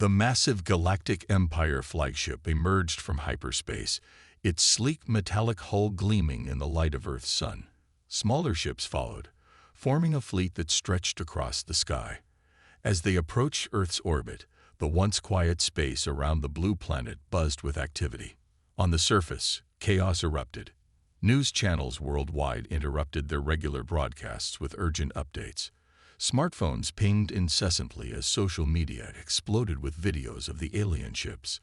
The massive Galactic Empire flagship emerged from hyperspace, its sleek metallic hull gleaming in the light of Earth's sun. Smaller ships followed, forming a fleet that stretched across the sky. As they approached Earth's orbit, the once quiet space around the blue planet buzzed with activity. On the surface, chaos erupted. News channels worldwide interrupted their regular broadcasts with urgent updates. Smartphones pinged incessantly as social media exploded with videos of the alien ships.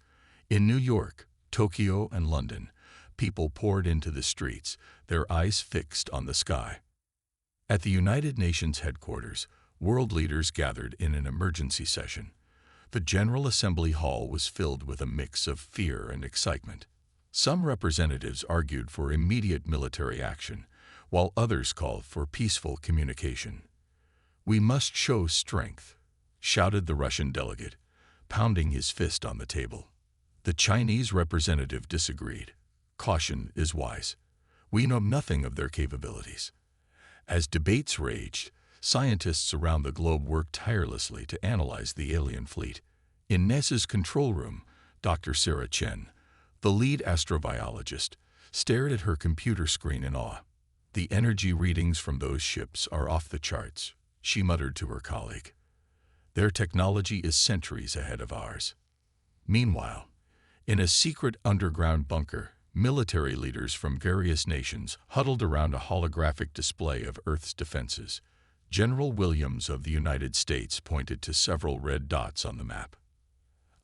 In New York, Tokyo, and London, people poured into the streets, their eyes fixed on the sky. At the United Nations headquarters, world leaders gathered in an emergency session. The General Assembly Hall was filled with a mix of fear and excitement. Some representatives argued for immediate military action, while others called for peaceful communication. "We must show strength," shouted the Russian delegate, pounding his fist on the table. The Chinese representative disagreed. "Caution is wise. We know nothing of their capabilities." As debates raged, scientists around the globe worked tirelessly to analyze the alien fleet. In NASA's control room, Dr. Sarah Chen, the lead astrobiologist, stared at her computer screen in awe. "The energy readings from those ships are off the charts," she muttered to her colleague. "Their technology is centuries ahead of ours." Meanwhile, in a secret underground bunker, military leaders from various nations huddled around a holographic display of Earth's defenses. General Williams of the United States pointed to several red dots on the map.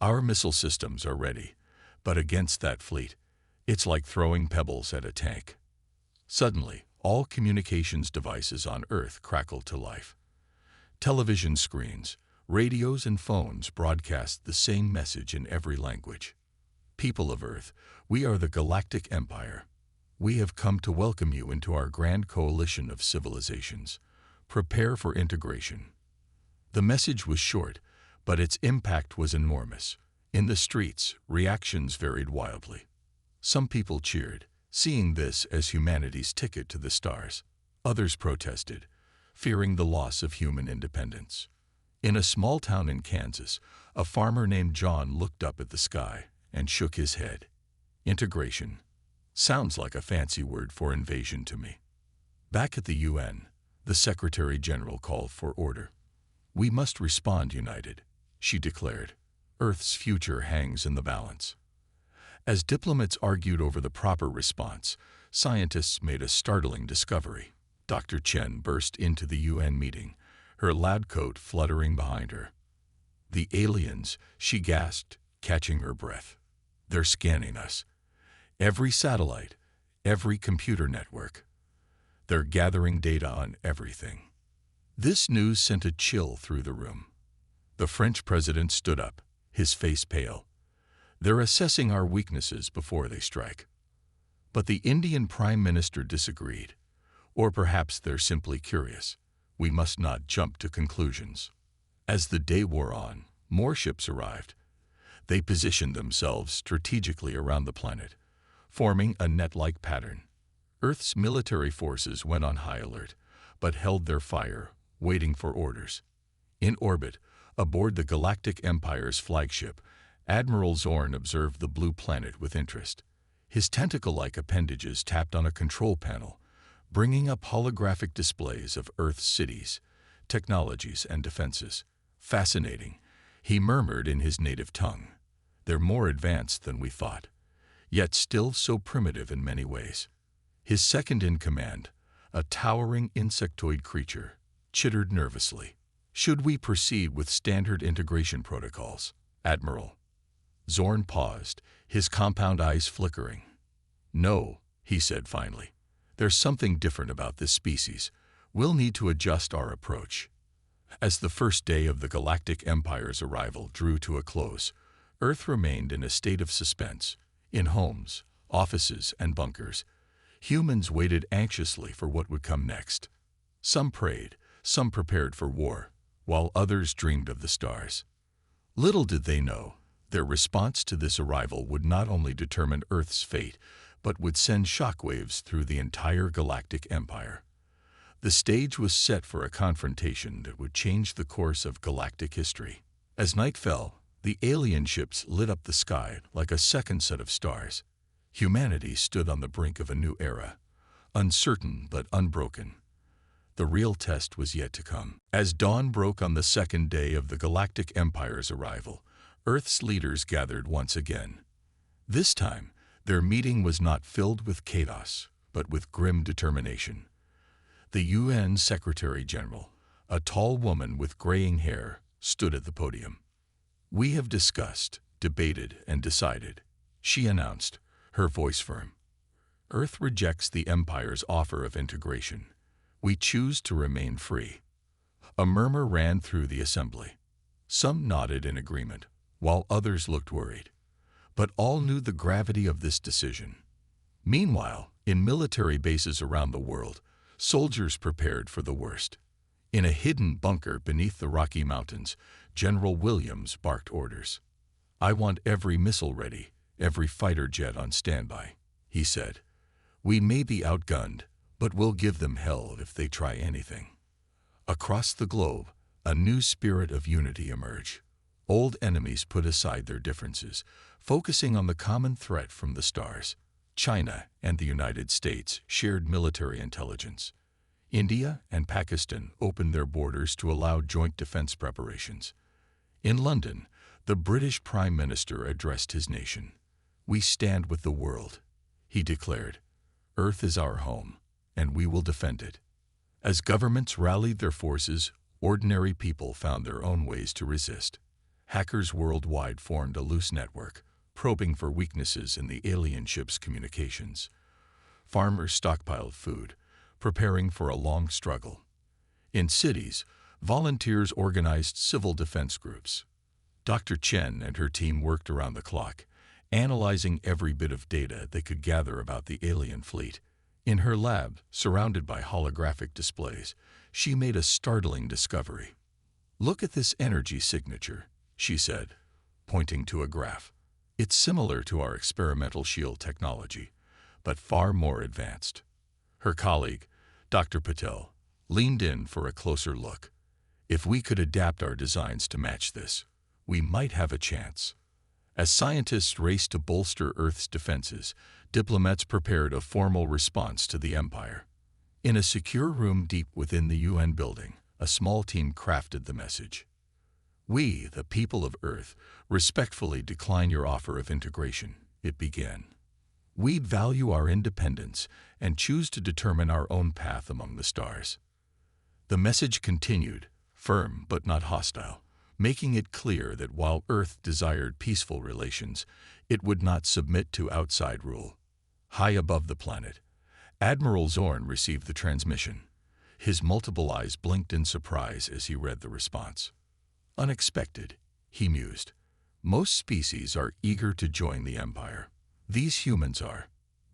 "Our missile systems are ready, but against that fleet, it's like throwing pebbles at a tank." Suddenly, all communications devices on Earth crackled to life. Television screens, radios, and phones broadcast the same message in every language. "People of Earth, we are the Galactic Empire. We have come to welcome you into our grand coalition of civilizations. Prepare for integration." The message was short, but its impact was enormous. In the streets, reactions varied wildly. Some people cheered, seeing this as humanity's ticket to the stars. Others protested, fearing the loss of human independence. In a small town in Kansas, a farmer named John looked up at the sky and shook his head. "Integration sounds like a fancy word for invasion to me." Back at the UN, the Secretary General called for order. "We must respond united," she declared. "Earth's future hangs in the balance." As diplomats argued over the proper response, scientists made a startling discovery. Dr. Chen burst into the UN meeting, her lab coat fluttering behind her. "The aliens," she gasped, catching her breath. "They're scanning us. Every satellite, every computer network. They're gathering data on everything." This news sent a chill through the room. The French president stood up, his face pale. "They're assessing our weaknesses before they strike." But the Indian Prime Minister disagreed. "Or perhaps they're simply curious. We must not jump to conclusions." As the day wore on, more ships arrived. They positioned themselves strategically around the planet, forming a net-like pattern. Earth's military forces went on high alert, but held their fire, waiting for orders. In orbit, aboard the Galactic Empire's flagship, Admiral Zorn observed the blue planet with interest. His tentacle-like appendages tapped on a control panel, bringing up holographic displays of Earth's cities, technologies, and defenses. "Fascinating," he murmured in his native tongue. "They're more advanced than we thought, yet still so primitive in many ways." His second-in-command, a towering insectoid creature, chittered nervously. "Should we proceed with standard integration protocols, Admiral?" Zorn paused, his compound eyes flickering. "No," he said finally. "There's something different about this species. We'll need to adjust our approach." As the first day of the Galactic Empire's arrival drew to a close, Earth remained in a state of suspense. In homes, offices, and bunkers, humans waited anxiously for what would come next. Some prayed, some prepared for war, while others dreamed of the stars. Little did they know, their response to this arrival would not only determine Earth's fate, but would send shockwaves through the entire Galactic Empire. The stage was set for a confrontation that would change the course of galactic history. As night fell, The alien ships lit up the sky like a second set of stars. Humanity stood on the brink of a new era, uncertain but unbroken. The real test was yet to come. As dawn broke on the second day of the Galactic Empire's arrival, Earth's leaders gathered once again. This time, their meeting was not filled with chaos, but with grim determination. The UN Secretary-General, a tall woman with graying hair, stood at the podium. "We have discussed, debated, and decided," she announced, her voice firm. "Earth rejects the Empire's offer of integration. We choose to remain free." A murmur ran through the assembly. Some nodded in agreement, while others looked worried. But all knew the gravity of this decision. Meanwhile, in military bases around the world, soldiers prepared for the worst. In a hidden bunker beneath the Rocky Mountains, General Williams barked orders. "I want every missile ready, every fighter jet on standby," he said. "We may be outgunned, but we'll give them hell if they try anything." Across the globe, a new spirit of unity emerged. Old enemies put aside their differences, focusing on the common threat from the stars. China and the United States shared military intelligence. India and Pakistan opened their borders to allow joint defense preparations. In London, the British Prime Minister addressed his nation. "We stand with the world," he declared. "Earth is our home, and we will defend it." As governments rallied their forces, ordinary people found their own ways to resist. Hackers worldwide formed a loose network, probing for weaknesses in the alien ship's communications. Farmers stockpiled food, preparing for a long struggle. In cities, volunteers organized civil defense groups. Dr. Chen and her team worked around the clock, analyzing every bit of data they could gather about the alien fleet. In her lab, surrounded by holographic displays, she made a startling discovery. "Look at this energy signature," she said, pointing to a graph. "It's similar to our experimental shield technology, but far more advanced." Her colleague, Dr. Patel, leaned in for a closer look. "If we could adapt our designs to match this, we might have a chance." As scientists raced to bolster Earth's defenses, diplomats prepared a formal response to the Empire. In a secure room deep within the UN building, a small team crafted the message. "We, the people of Earth, respectfully decline your offer of integration," it began. "We value our independence and choose to determine our own path among the stars." The message continued, firm but not hostile, making it clear that while Earth desired peaceful relations, it would not submit to outside rule. High above the planet, Admiral Zorn received the transmission. His multiple eyes blinked in surprise as he read the response. "Unexpected," he mused. "Most species are eager to join the Empire. These humans are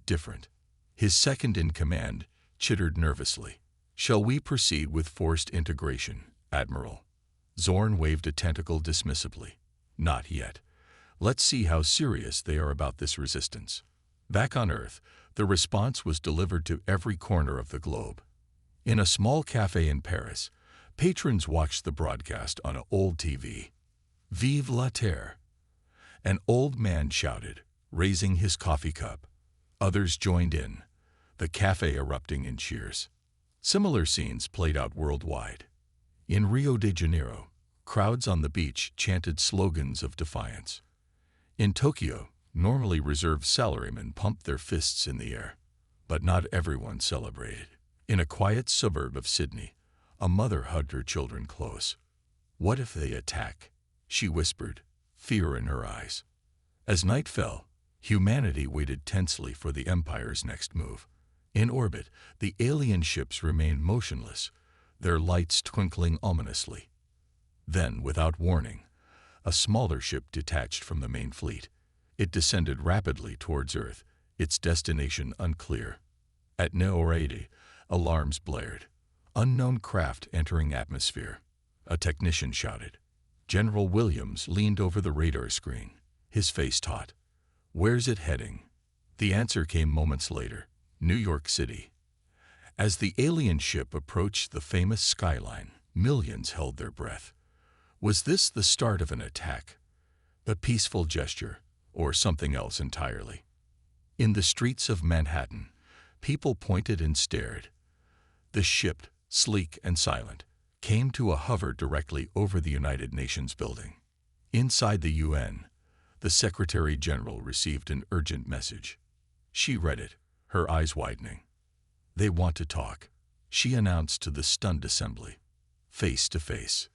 different." His second-in-command chittered nervously. "Shall we proceed with forced integration, Admiral?" Zorn waved a tentacle dismissively. "Not yet. Let's see how serious they are about this resistance." Back on Earth, the response was delivered to every corner of the globe. In a small cafe in Paris, patrons watched the broadcast on an old TV. "Vive la Terre!" An old man shouted, raising his coffee cup. Others joined in, the cafe erupting in cheers. Similar scenes played out worldwide. In Rio de Janeiro, crowds on the beach chanted slogans of defiance. In Tokyo, normally reserved salarymen pumped their fists in the air. But not everyone celebrated. In a quiet suburb of Sydney, a mother hugged her children close. "What if they attack?" she whispered, fear in her eyes. As night fell, humanity waited tensely for the Empire's next move. In orbit, the alien ships remained motionless, their lights twinkling ominously. Then, without warning, a smaller ship detached from the main fleet. It descended rapidly towards Earth, its destination unclear. At Neorade, alarms blared. "Unknown craft entering atmosphere," a technician shouted. General Williams leaned over the radar screen, his face taut. "Where's it heading?" The answer came moments later. New York City. As the alien ship approached the famous skyline, millions held their breath. Was this the start of an attack? A peaceful gesture, or something else entirely. In the streets of Manhattan, people pointed and stared. The ship, sleek and silent, came to a hover directly over the United Nations building. Inside the UN, the Secretary General received an urgent message. She read it, her eyes widening. "They want to talk," she announced to the stunned assembly. Face to face.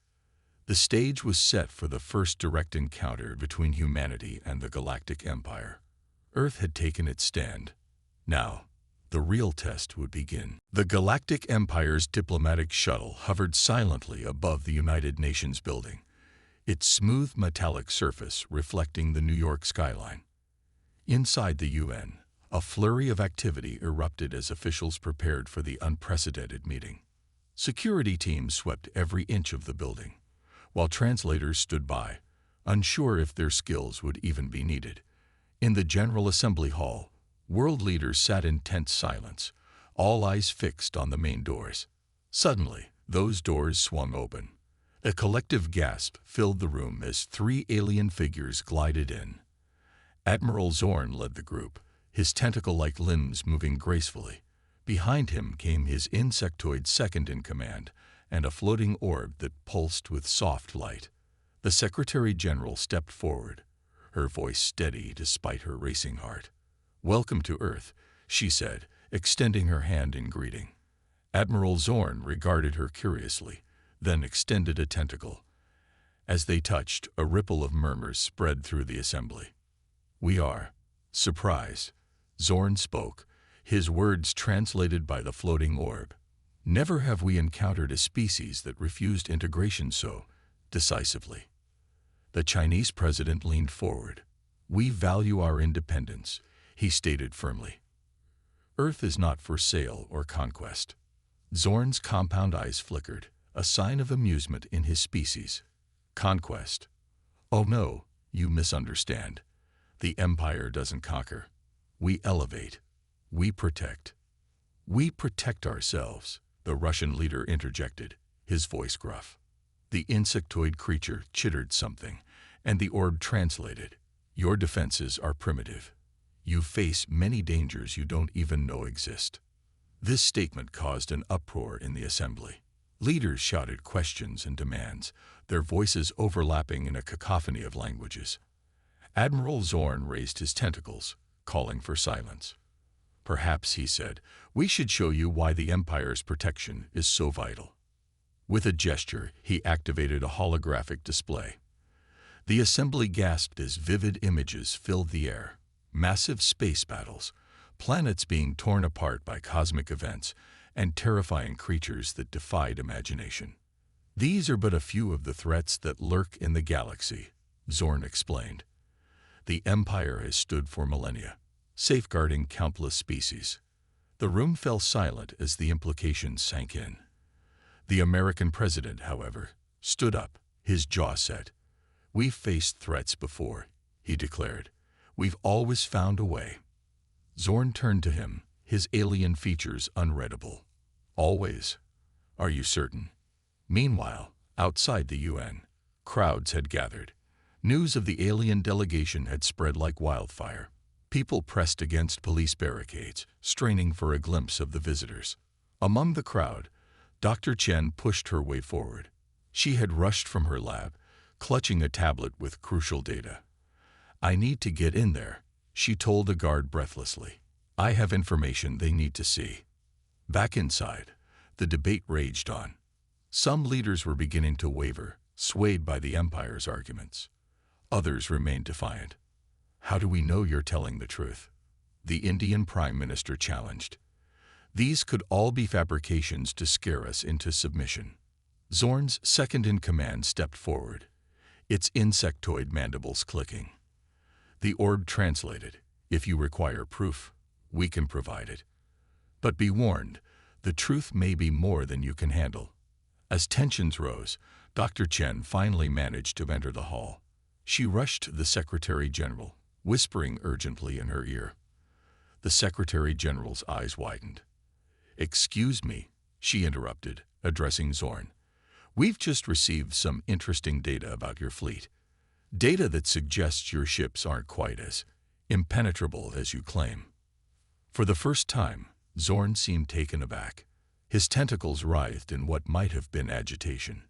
The stage was set for the first direct encounter between humanity and the Galactic Empire. Earth had taken its stand. Now, the real test would begin. The Galactic Empire's diplomatic shuttle hovered silently above the United Nations building, its smooth metallic surface reflecting the New York skyline. Inside the UN, a flurry of activity erupted as officials prepared for the unprecedented meeting. Security teams swept every inch of the building, while translators stood by, unsure if their skills would even be needed. In the General Assembly Hall, world leaders sat in tense silence, all eyes fixed on the main doors. Suddenly, those doors swung open. A collective gasp filled the room as three alien figures glided in. Admiral Zorn led the group, his tentacle-like limbs moving gracefully. Behind him came his insectoid second-in-command and a floating orb that pulsed with soft light. The Secretary General stepped forward, her voice steady despite her racing heart. "Welcome to Earth," she said, extending her hand in greeting. Admiral Zorn regarded her curiously, then extended a tentacle. As they touched, a ripple of murmurs spread through the assembly. "We are surprised," Zorn spoke, his words translated by the floating orb. "Never have we encountered a species that refused integration so decisively." The Chinese president leaned forward. "We value our independence," he stated firmly. "Earth is not for sale or conquest." Zorn's compound eyes flickered, a sign of amusement in his species. "Conquest? Oh no, you misunderstand. The Empire doesn't conquer. We elevate. We protect." "We protect ourselves," the Russian leader interjected, his voice gruff. The insectoid creature chittered something, and the orb translated. "Your defenses are primitive. You face many dangers you don't even know exist." This statement caused an uproar in the assembly. Leaders shouted questions and demands, their voices overlapping in a cacophony of languages. Admiral Zorn raised his tentacles, calling for silence. "Perhaps," he said, "we should show you why the Empire's protection is so vital." With a gesture, he activated a holographic display. The assembly gasped as vivid images filled the air. Massive space battles, planets being torn apart by cosmic events, and terrifying creatures that defied imagination. "These are but a few of the threats that lurk in the galaxy," Zorn explained. "The Empire has stood for millennia, safeguarding countless species." The room fell silent as the implications sank in. The American president, however, stood up, his jaw set. "We've faced threats before," he declared. "We've always found a way." Zorn turned to him, his alien features unreadable. "Always? Are you certain?" Meanwhile, outside the UN, crowds had gathered. News of the alien delegation had spread like wildfire. People pressed against police barricades, straining for a glimpse of the visitors. Among the crowd, Dr. Chen pushed her way forward. She had rushed from her lab, clutching a tablet with crucial data. "I need to get in there," she told a guard breathlessly. "I have information they need to see." Back inside, the debate raged on. Some leaders were beginning to waver, swayed by the Empire's arguments. Others remained defiant. "How do we know you're telling the truth?" the Indian Prime Minister challenged. "These could all be fabrications to scare us into submission." Zorn's second-in-command stepped forward, its insectoid mandibles clicking. The orb translated, "If you require proof, we can provide it. But be warned, the truth may be more than you can handle." As tensions rose, Dr. Chen finally managed to enter the hall. She rushed the Secretary General, whispering urgently in her ear. The Secretary General's eyes widened. "Excuse me," she interrupted, addressing Zorn. "We've just received some interesting data about your fleet. Data that suggests your ships aren't quite as impenetrable as you claim. For the first time, Zorn seemed taken aback. His tentacles writhed in what might have been agitation.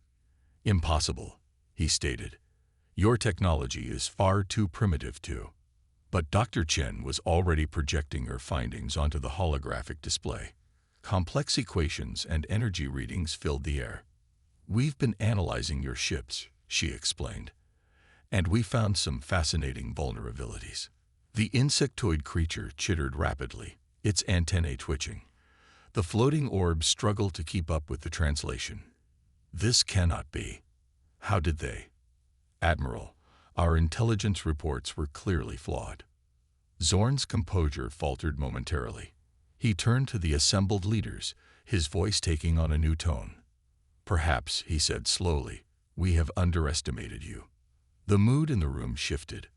"Impossible," he stated. "Your technology is far too primitive to." But Dr. Chen was already projecting her findings onto the holographic display. Complex equations and energy readings filled the air. "We've been analyzing your ships," she explained, "and we found some fascinating vulnerabilities." The insectoid creature chittered rapidly, its antennae twitching. The floating orbs struggled to keep up with the translation. "This cannot be. How did they?" "Admiral, our intelligence reports were clearly flawed." Zorn's composure faltered momentarily. He turned to the assembled leaders, his voice taking on a new tone. "Perhaps," he said slowly, "we have underestimated you." The mood in the room shifted.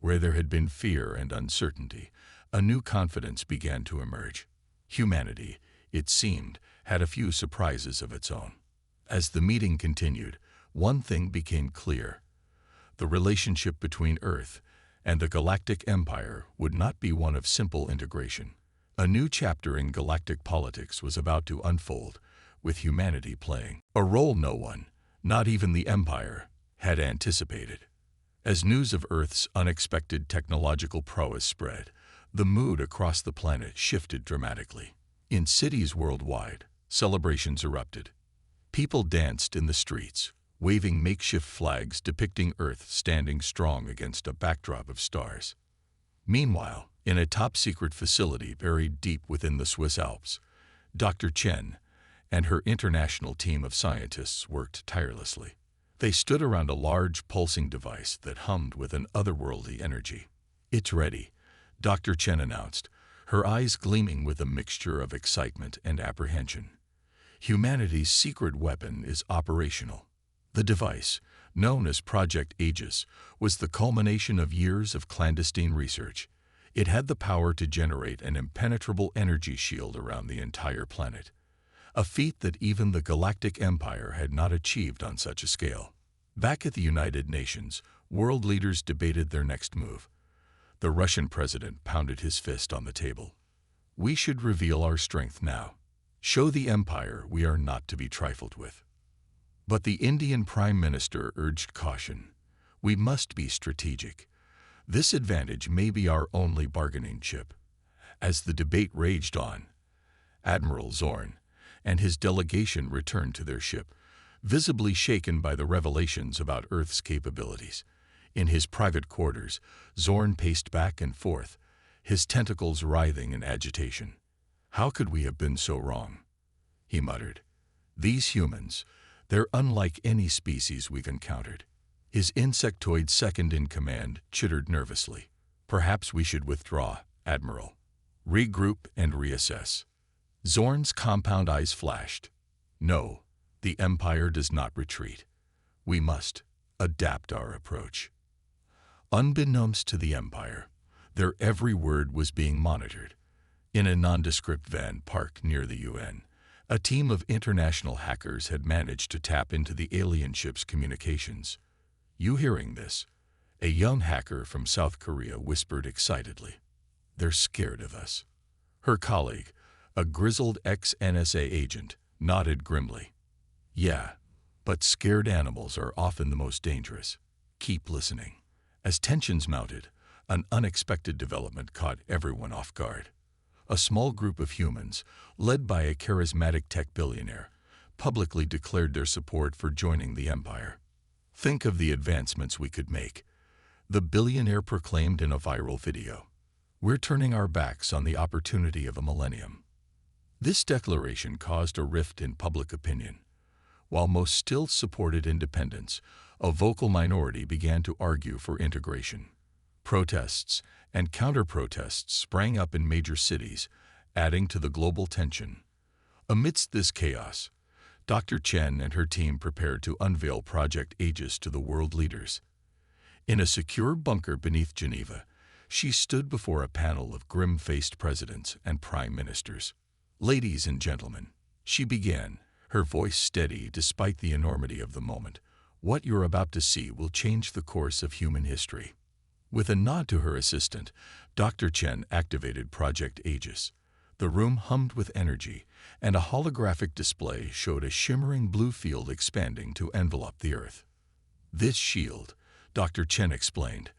Where there had been fear and uncertainty, a new confidence began to emerge. Humanity, it seemed, had a few surprises of its own. As the meeting continued, one thing became clear. The relationship between Earth and the Galactic Empire would not be one of simple integration. A new chapter in galactic politics was about to unfold, with humanity playing a role no one, not even the Empire, had anticipated. As news of Earth's unexpected technological prowess spread, the mood across the planet shifted dramatically. In cities worldwide, celebrations erupted. People danced in the streets, waving makeshift flags depicting Earth standing strong against a backdrop of stars. Meanwhile, in a top-secret facility buried deep within the Swiss Alps, Dr. Chen and her international team of scientists worked tirelessly. They stood around a large pulsing device that hummed with an otherworldly energy. "It's ready," Dr. Chen announced, her eyes gleaming with a mixture of excitement and apprehension. "Humanity's secret weapon is operational." The device, known as Project Aegis, was the culmination of years of clandestine research. It had the power to generate an impenetrable energy shield around the entire planet, a feat that even the Galactic Empire had not achieved on such a scale. Back at the United Nations, world leaders debated their next move. The Russian president pounded his fist on the table. "We should reveal our strength now. Show the Empire we are not to be trifled with." But the Indian Prime Minister urged caution. "We must be strategic. This advantage may be our only bargaining chip." As the debate raged on, Admiral Zorn and his delegation returned to their ship, visibly shaken by the revelations about Earth's capabilities. In his private quarters, Zorn paced back and forth, his tentacles writhing in agitation. "How could we have been so wrong?" he muttered. "These humans, they're unlike any species we've encountered." His insectoid second-in-command chittered nervously. "Perhaps we should withdraw, Admiral. Regroup and reassess." Zorn's compound eyes flashed. "No, the Empire does not retreat. We must adapt our approach." Unbeknownst to the Empire, their every word was being monitored. In a nondescript van parked near the UN, a team of international hackers had managed to tap into the alien ship's communications. "You hearing this?" a young hacker from South Korea whispered excitedly. "They're scared of us." Her colleague, a grizzled ex-NSA agent, nodded grimly. "Yeah, but scared animals are often the most dangerous. Keep listening." As tensions mounted, an unexpected development caught everyone off guard. A small group of humans, led by a charismatic tech billionaire, publicly declared their support for joining the Empire. "Think of the advancements we could make," the billionaire proclaimed in a viral video. "We're turning our backs on the opportunity of a millennium." This declaration caused a rift in public opinion. While most still supported independence, a vocal minority began to argue for integration. Protests and counter-protests sprang up in major cities, adding to the global tension. Amidst this chaos, Dr. Chen and her team prepared to unveil Project Aegis to the world leaders. In a secure bunker beneath Geneva, she stood before a panel of grim-faced presidents and prime ministers. "Ladies and gentlemen," she began, her voice steady despite the enormity of the moment, What you're about to see will change the course of human history. With a nod to her assistant, Dr. Chen activated Project Aegis. The room hummed with energy, and a holographic display showed a shimmering blue field expanding to envelop the Earth. This shield, Dr. Chen explained,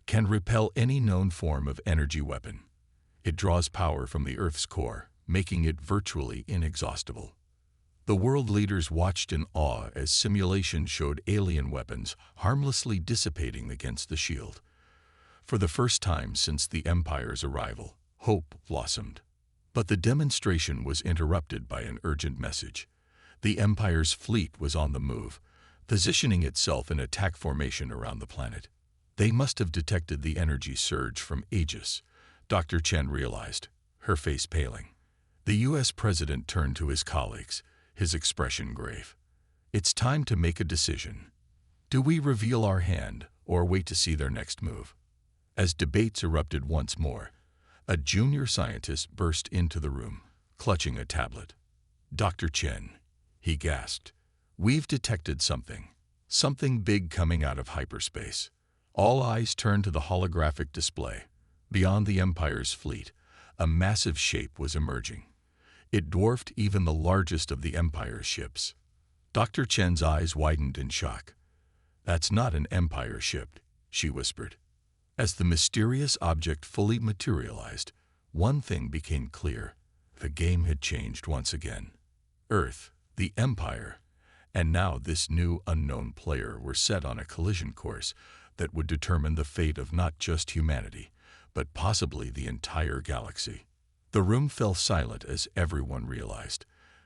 can repel any known form of energy weapon. It draws power from the Earth's core, making it virtually inexhaustible. The world leaders watched in awe as simulations showed alien weapons harmlessly dissipating against the shield. For the first time since the Empire's arrival, hope blossomed. But the demonstration was interrupted by an urgent message. The Empire's fleet was on the move, positioning itself in attack formation around the planet. They must have detected the energy surge from Aegis, Dr. Chen realized, her face paling. The U.S. president turned to his colleagues, his expression grave. It's time to make a decision. Do we reveal our hand or wait to see their next move? As debates erupted once more, a junior scientist burst into the room, clutching a tablet. Dr. Chen, he gasped, we've detected something big coming out of hyperspace. All eyes turned to the holographic display. Beyond the Empire's fleet, a massive shape was emerging. It dwarfed even the largest of the Empire's ships. Dr. Chen's eyes widened in shock. That's not an Empire ship, she whispered. As the mysterious object fully materialized, one thing became clear. The game had changed once again. Earth, the Empire, and now this new unknown player were set on a collision course that would determine the fate of not just humanity, but possibly the entire galaxy. The room fell silent as everyone realized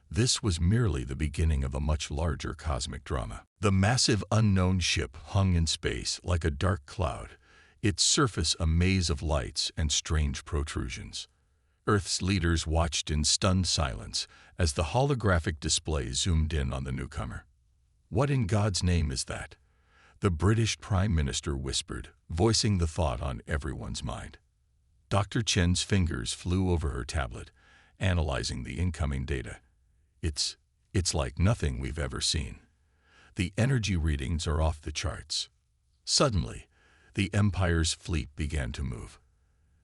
this was merely the beginning of a much larger cosmic drama. The massive unknown ship hung in space like a dark cloud, its surface a maze of lights and strange protrusions. Earth's leaders watched in stunned silence as the holographic display zoomed in on the newcomer. What in God's name is that? The British Prime Minister whispered, voicing the thought on everyone's mind. Dr. Chen's fingers flew over her tablet, analyzing the incoming data. It's like nothing we've ever seen. The energy readings are off the charts. Suddenly, the Empire's fleet began to move.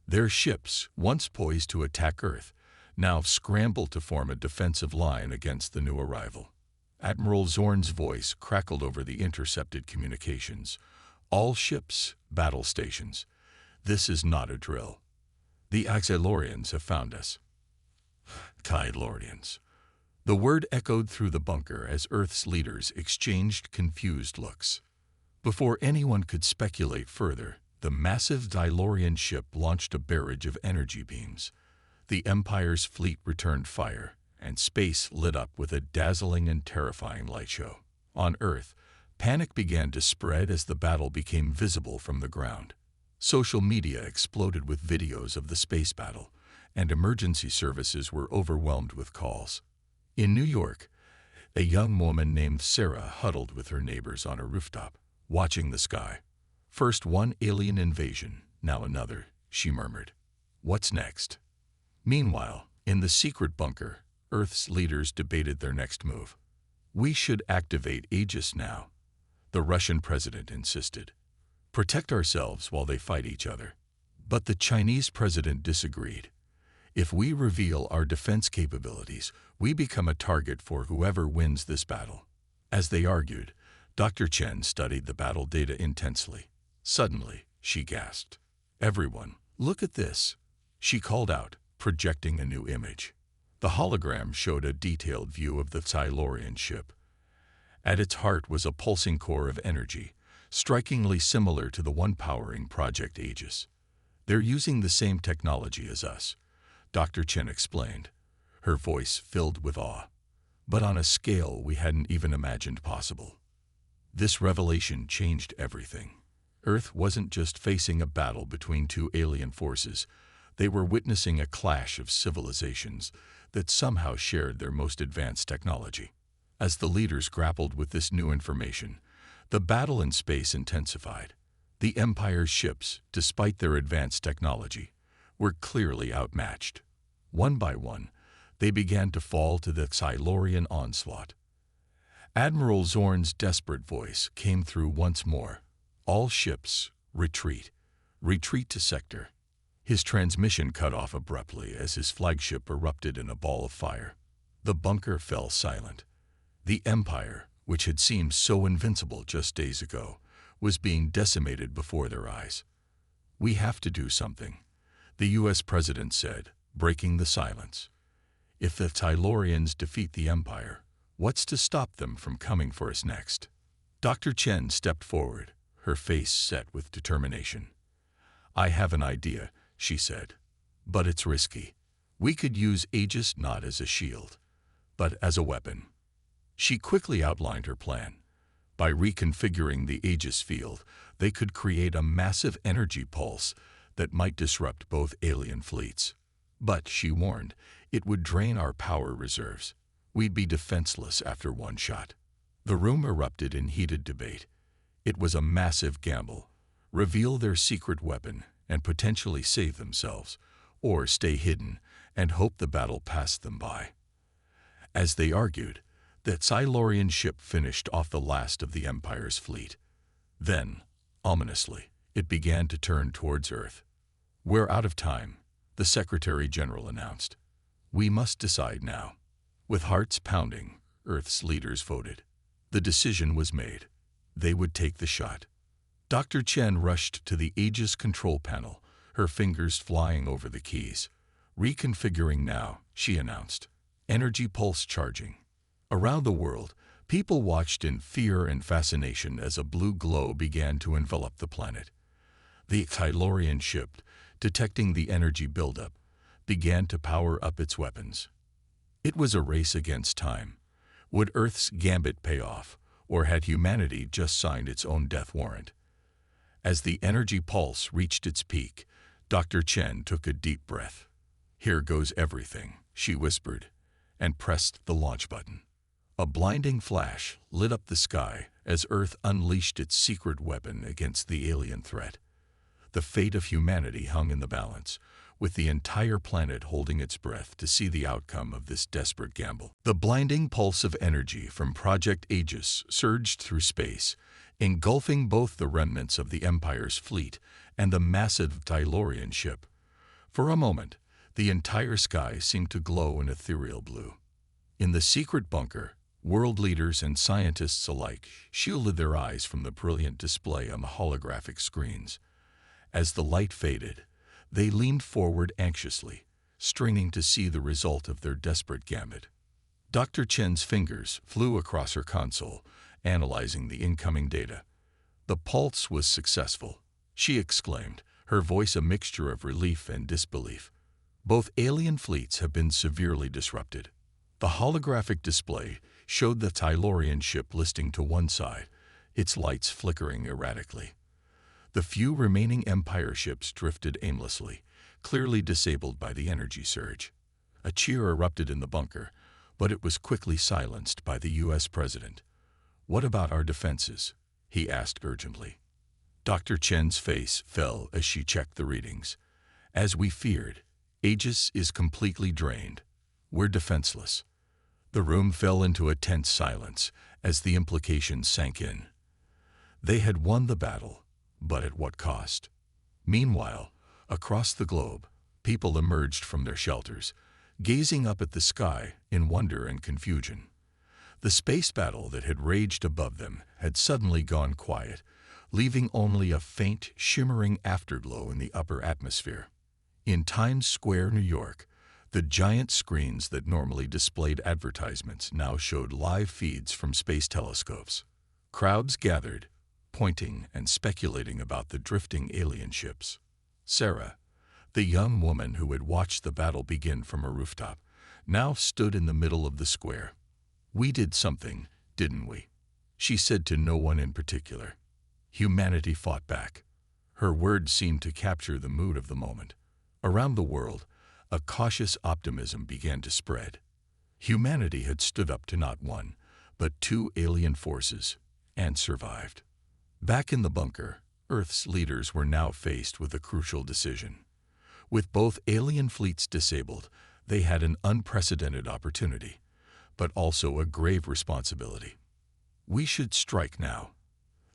Their ships, once poised to attack Earth, now scrambled to form a defensive line against the new arrival. Admiral Zorn's voice crackled over the intercepted communications. All ships, battle stations. This is not a drill. The Axelorians have found us. Kylorians. The word echoed through the bunker as Earth's leaders exchanged confused looks. Before anyone could speculate further, the massive Dylorian ship launched a barrage of energy beams. The Empire's fleet returned fire, and space lit up with a dazzling and terrifying light show. On Earth, panic began to spread as the battle became visible from the ground. Social media exploded with videos of the space battle, and emergency services were overwhelmed with calls. In New York, a young woman named Sarah huddled with her neighbors on a rooftop, watching the sky. First one alien invasion, now another, she murmured. What's next? Meanwhile, in the secret bunker, Earth's leaders debated their next move. We should activate Aegis now, the Russian president insisted. Protect ourselves while they fight each other. But the Chinese president disagreed. If we reveal our defense capabilities, we become a target for whoever wins this battle. As they argued, Dr. Chen studied the battle data intensely. Suddenly, she gasped. Everyone, look at this, she called out, projecting a new image. The hologram showed a detailed view of the Silurian ship. At its heart was a pulsing core of energy, strikingly similar to the one powering Project Aegis. They're using the same technology as us, Dr. Chen explained, her voice filled with awe, but on a scale we hadn't even imagined possible. This revelation changed everything. Earth wasn't just facing a battle between two alien forces. They were witnessing a clash of civilizations that somehow shared their most advanced technology. As the leaders grappled with this new information, the battle in space intensified. The Empire's ships, despite their advanced technology, were clearly outmatched. One by one, they began to fall to the Silurian onslaught. Admiral Zorn's desperate voice came through once more. All ships, retreat. Retreat to sector. His transmission cut off abruptly as his flagship erupted in a ball of fire. The bunker fell silent. The Empire, which had seemed so invincible just days ago, was being decimated before their eyes. "We have to do something," the U.S. President said, breaking the silence. "If the Tylorians defeat the Empire, what's to stop them from coming for us next?" Dr. Chen stepped forward, her face set with determination. "I have an idea," she said, "but it's risky. We could use Aegis not as a shield, but as a weapon." She quickly outlined her plan. By reconfiguring the Aegis field, they could create a massive energy pulse that might disrupt both alien fleets. But, she warned, it would drain our power reserves. We'd be defenseless after one shot. The room erupted in heated debate. It was a massive gamble. Reveal their secret weapon and potentially save themselves, or stay hidden and hope the battle passed them by. As they argued, the Silurian ship finished off the last of the Empire's fleet. Then, ominously, it began to turn towards Earth. "We're out of time," the Secretary-General announced. "We must decide now." With hearts pounding, Earth's leaders voted. The decision was made. They would take the shot. Dr. Chen rushed to the Aegis control panel, her fingers flying over the keys. "Reconfiguring now," she announced. "Energy pulse charging." Around the world, people watched in fear and fascination as a blue glow began to envelop the planet. The Tylorian ship, detecting the energy buildup, began to power up its weapons. It was a race against time. Would Earth's gambit pay off, or had humanity just signed its own death warrant? As the energy pulse reached its peak, Dr. Chen took a deep breath. "Here goes everything," she whispered, and pressed the launch button. A blinding flash lit up the sky as Earth unleashed its secret weapon against the alien threat. The fate of humanity hung in the balance, with the entire planet holding its breath to see the outcome of this desperate gamble. The blinding pulse of energy from Project Aegis surged through space, engulfing both the remnants of the Empire's fleet and the massive Tylorian ship. For a moment, the entire sky seemed to glow in ethereal blue. In the secret bunker, world leaders and scientists alike shielded their eyes from the brilliant display on the holographic screens. As the light faded, they leaned forward anxiously, straining to see the result of their desperate gambit. Dr. Chen's fingers flew across her console, analyzing the incoming data. "The pulse was successful," she exclaimed, her voice a mixture of relief and disbelief. "Both alien fleets have been severely disrupted." The holographic display showed the Tylorian ship listing to one side, its lights flickering erratically. The few remaining Empire ships drifted aimlessly, clearly disabled by the energy surge. A cheer erupted in the bunker, but it was quickly silenced by the U.S. President. "What about our defenses?" he asked urgently. Dr. Chen's face fell as she checked the readings. "As we feared, Aegis is completely drained. We're defenseless." The room fell into a tense silence as the implications sank in. They had won the battle, but at what cost? Meanwhile, across the globe, people emerged from their shelters, gazing up at the sky in wonder and confusion. The space battle that had raged above them had suddenly gone quiet, leaving only a faint, shimmering afterglow in the upper atmosphere. In Times Square, New York, the giant screens that normally displayed advertisements now showed live feeds from space telescopes. Crowds gathered, pointing and speculating about the drifting alien ships. Sarah, the young woman who had watched the battle begin from a rooftop, now stood in the middle of the square. "We did something, didn't we?" she said to no one in particular. Humanity fought back. Her words seemed to capture the mood of the moment. Around the world, a cautious optimism began to spread. Humanity had stood up to not one, but two alien forces, and survived. Back in the bunker, Earth's leaders were now faced with a crucial decision. With both alien fleets disabled, they had an unprecedented opportunity, but also a grave responsibility. We should strike now,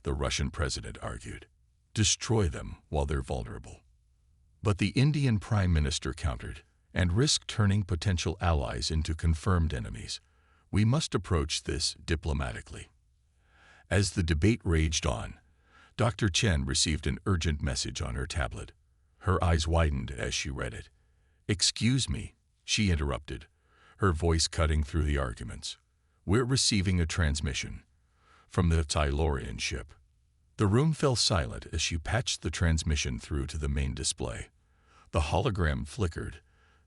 the Russian president argued. Destroy them while they're vulnerable. But the Indian Prime Minister countered, and risked turning potential allies into confirmed enemies. We must approach this diplomatically. As the debate raged on, Dr. Chen received an urgent message on her tablet. Her eyes widened as she read it. "Excuse me," she interrupted, her voice cutting through the arguments. "We're receiving a transmission from the Silurian ship." The room fell silent as she patched the transmission through to the main display. The hologram flickered,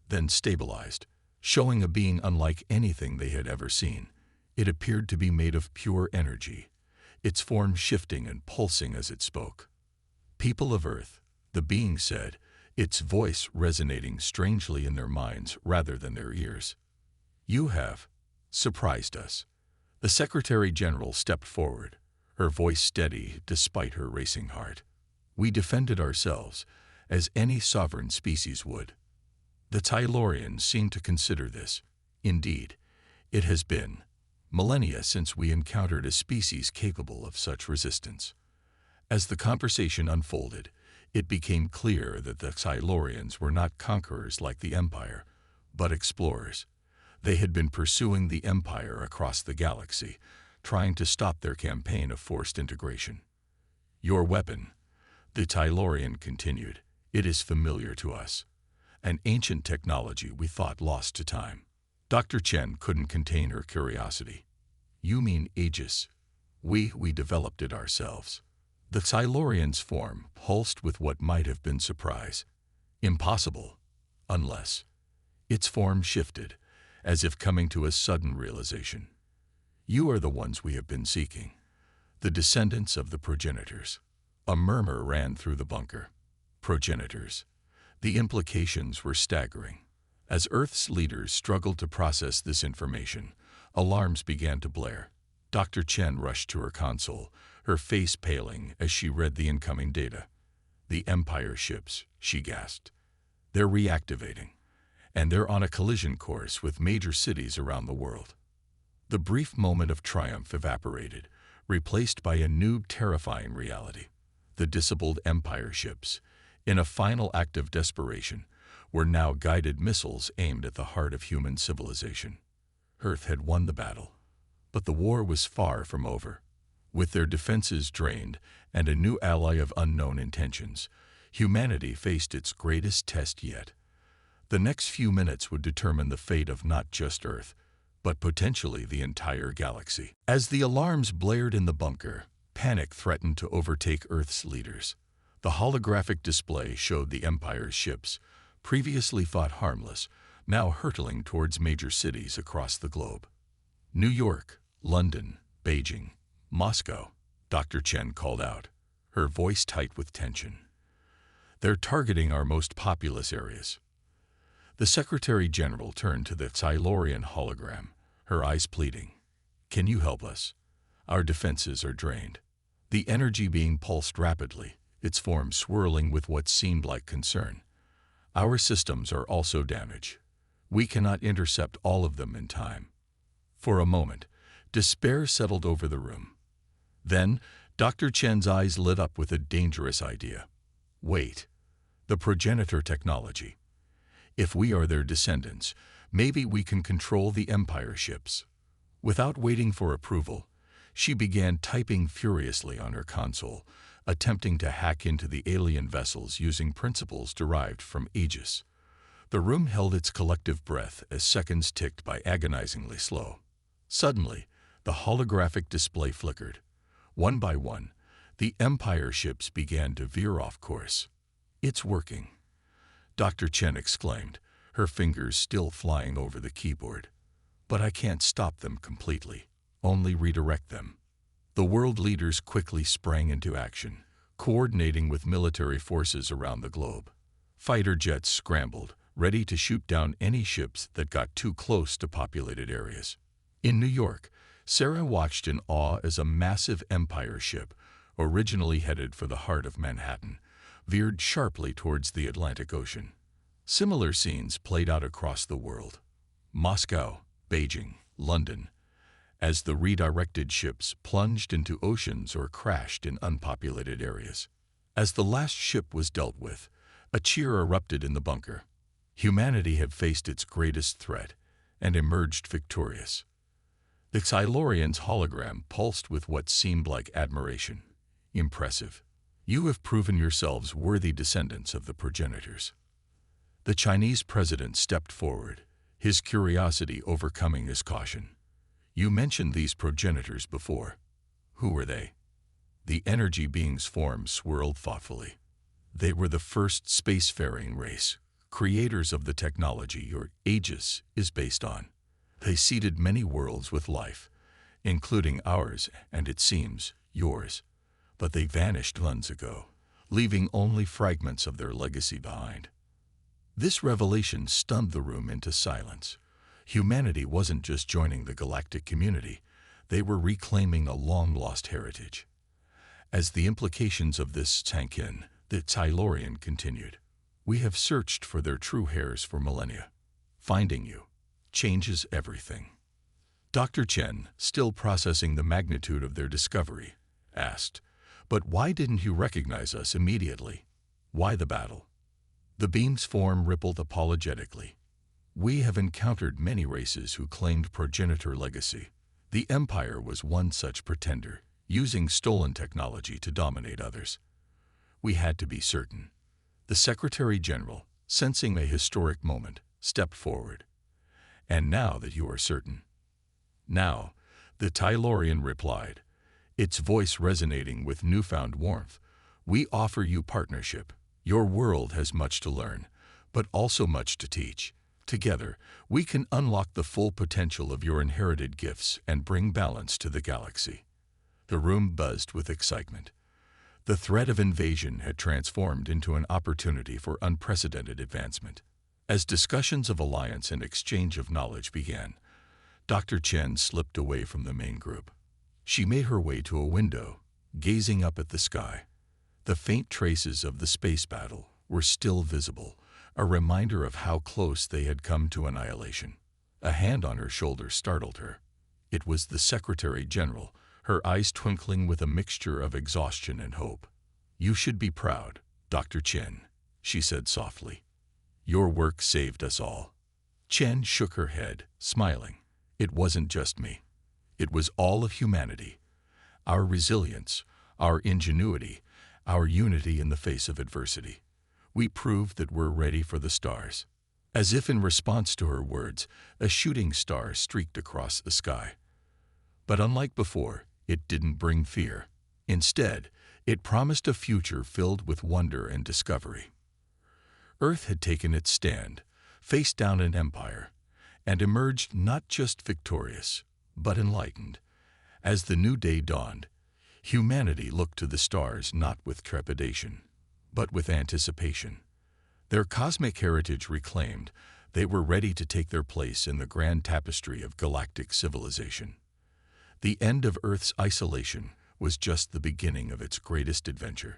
then stabilized, showing a being unlike anything they had ever seen. It appeared to be made of pure energy, its form shifting and pulsing as it spoke. "People of Earth," the being said, its voice resonating strangely in their minds rather than their ears. "You have surprised us." The Secretary General stepped forward, her voice steady despite her racing heart. "We defended ourselves, as any sovereign species would." The Silurians seemed to consider this. "Indeed, it has been millennia since we encountered a species capable of such resistance." As the conversation unfolded, it became clear that the Silurians were not conquerors like the Empire, but explorers. They had been pursuing the Empire across the galaxy, trying to stop their campaign of forced integration. "Your weapon," the Silurian continued, "it is familiar to us. An ancient technology we thought lost to time." Dr. Chen couldn't contain her curiosity. "You mean Aegis? We developed it ourselves." The Silurian's form pulsed with what might have been surprise. "Impossible, unless..." Its form shifted, as if coming to a sudden realization. "You are the ones we have been seeking, the descendants of the progenitors." A murmur ran through the bunker. Progenitors. The implications were staggering. As Earth's leaders struggled to process this information, alarms began to blare. Dr. Chen rushed to her console, her face paling as she read the incoming data. "The Empire ships," she gasped. "They're reactivating, and they're on a collision course with major cities around the world." The brief moment of triumph evaporated, replaced by a new terrifying reality. The disabled Empire ships, in a final act of desperation, were now guided missiles aimed at the heart of human civilization. Earth had won the battle, but the war was far from over. With their defenses drained and a new ally of unknown intentions, humanity faced its greatest test yet. The next few minutes would determine the fate of not just Earth, but potentially the entire galaxy. As the alarms blared in the bunker, panic threatened to overtake Earth's leaders. The holographic display showed the Empire's ships, previously thought harmless, now hurtling towards major cities across the globe. "New York, London, Beijing, Moscow," Dr. Chen called out, her voice tight with tension. "They're targeting our most populous areas." The Secretary General turned to the Silurian hologram, her eyes pleading. "Can you help us? Our defenses are drained." The energy being pulsed rapidly, its form swirling with what seemed like concern. "Our systems are also damaged. We cannot intercept all of them in time." For a moment, despair settled over the room. Then, Dr. Chen's eyes lit up with a dangerous idea. "Wait, the progenitor technology. If we are their descendants, maybe we can control the Empire ships." Without waiting for approval, she began typing furiously on her console, attempting to hack into the alien vessels using principles derived from Aegis. The room held its collective breath as seconds ticked by agonizingly slow. Suddenly, the holographic display flickered. One by one, the Empire ships began to veer off course. "It's working," Dr. Chen exclaimed, her fingers still flying over the keyboard. "But I can't stop them completely, only redirect them." The world leaders quickly sprang into action, coordinating with military forces around the globe. Fighter jets scrambled, ready to shoot down any ships that got too close to populated areas. In New York, Sarah watched in awe as a massive Empire ship, originally headed for the heart of Manhattan, veered sharply towards the Atlantic Ocean. Similar scenes played out across the world. Moscow, Beijing, London. as the redirected ships plunged into oceans or crashed in unpopulated areas. As the last ship was dealt with, a cheer erupted in the bunker. Humanity had faced its greatest threat and emerged victorious. The Silurian's hologram pulsed with what seemed like admiration. Impressive. You have proven yourselves worthy descendants of the progenitors. The Chinese president stepped forward, his curiosity overcoming his caution. You mentioned these progenitors before. Who were they? The energy being's form swirled thoughtfully. They were the first spacefaring race, creators of the technology your Aegis is based on. They seeded many worlds with life, including ours and, it seems, yours. But they vanished months ago, leaving only fragments of their legacy behind. This revelation stunned the room into silence. Humanity wasn't just joining the galactic community, they were reclaiming a long-lost heritage. As the implications of this sank in, the Silurian continued. We have searched for their true heirs for millennia. Finding you changes everything. Dr. Chen, still processing the magnitude of their discovery, asked, "But why didn't you recognize us immediately? Why the battle?" The beam's form rippled apologetically. We have encountered many races who claimed progenitor legacy. The Empire was one such pretender, using stolen technology to dominate others. We had to be certain. The Secretary General, sensing a historic moment, stepped forward. And now that you are certain. Now, the Silurian replied, its voice resonating with newfound warmth, we offer you partnership. Your world has much to learn, but also much to teach. Together, we can unlock the full potential of your inherited gifts and bring balance to the galaxy. The room buzzed with excitement. The threat of invasion had transformed into an opportunity for unprecedented advancement. As discussions of alliance and exchange of knowledge began, Dr. Chen slipped away from the main group. She made her way to a window, gazing up at the sky. The faint traces of the space battle were still visible, a reminder of how close they had come to annihilation. A hand on her shoulder startled her. It was the Secretary General, her eyes twinkling with a mixture of exhaustion and hope. You should be proud, Dr. Chen, she said softly. Your work saved us all. Chen shook her head, smiling. It wasn't just me. It was all of humanity. Our resilience, our ingenuity, our unity in the face of adversity. We proved that we're ready for the stars. As if in response to her words, a shooting star streaked across the sky. But unlike before, it didn't bring fear. Instead, it promised a future filled with wonder and discovery. Earth had taken its stand, faced down an empire, and emerged not just victorious, but enlightened. As the new day dawned, humanity looked to the stars not with trepidation, but with anticipation. Their cosmic heritage reclaimed, they were ready to take their place in the grand tapestry of galactic civilization. The end of Earth's isolation was just the beginning of its greatest adventure.